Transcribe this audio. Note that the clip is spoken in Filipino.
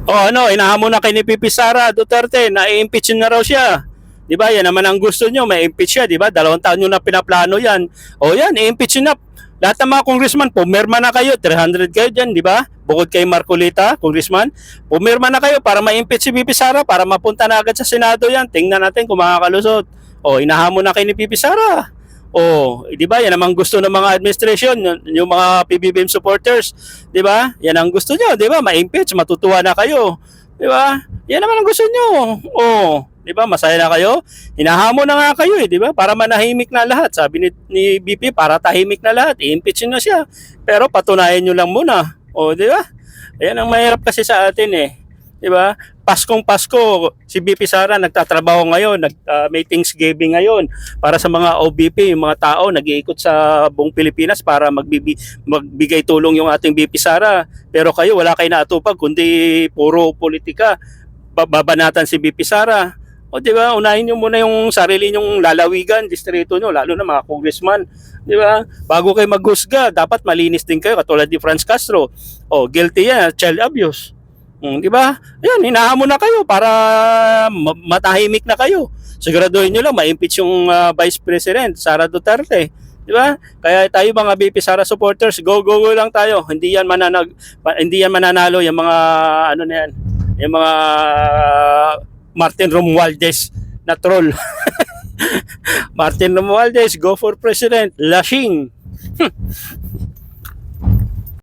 O ano, inahamon na kay ni Pipi Sara Duterte na i-impeach na raw siya. 'Di ba? Yan naman ang gusto niyo, may impeach siya, 'di ba? 2 taon niyo na pinaplano 'yan. O yan, i-impeach na. Lahat ng mga congressman, pumirma na kayo, 300 kayo diyan, 'di ba? Bukod kay Marcolita, congressman, pumirma na kayo para ma-impeach si Pipi Sara para mapunta na agad sa Senado 'yan. Tingnan natin kung makakalusot. O inahamon na kay ni Pipi Sara. Oh, di ba? Yan ang gusto ng mga administration, yung mga PBBM supporters, di ba? Yan ang gusto niyo, di ba? Ma-impeach, matutuwa na kayo. Di ba? Yan naman ang gusto niyo. Oh, di ba? Masaya na kayo. Hinahamon na nga kayo, di ba? Para manahimik na lahat. Sabi ni BP, para tahimik na lahat, i-impeach na siya. Pero patunayan niyo lang muna. Oh, di ba? Yan ang mahirap kasi sa atin eh. 'Di ba? Paskong Pasko, si BP Sara nagtatrabaho ngayon, may Thanksgiving ngayon para sa mga OBP, yung mga tao nag-iikot sa buong Pilipinas para magbigay tulong yung ating BP Sara. Pero kayo wala kayo naatupag kundi puro politika. Babanatan si BP Sara. O 'di ba? Unahin niyo muna yung sarili niyong lalawigan, distrito niyo, lalo na mga congressman, 'di ba? Bago kayo maghusga, dapat malinis din kayo katulad ni Franz Castro. Oh, guilty yan, child abuse. Di ba? Ayan, hinahamon na kayo para matahimik na kayo. Siguraduhin nyo lang, ma-impeach yung Vice President, Sara Duterte. Di ba? Kaya tayo mga BP Sara supporters, go lang tayo. Hindi yan mananalo yung mga ano na yan, yung mga Martin Romualdez na troll. Martin Romualdez, go for president. Lashing.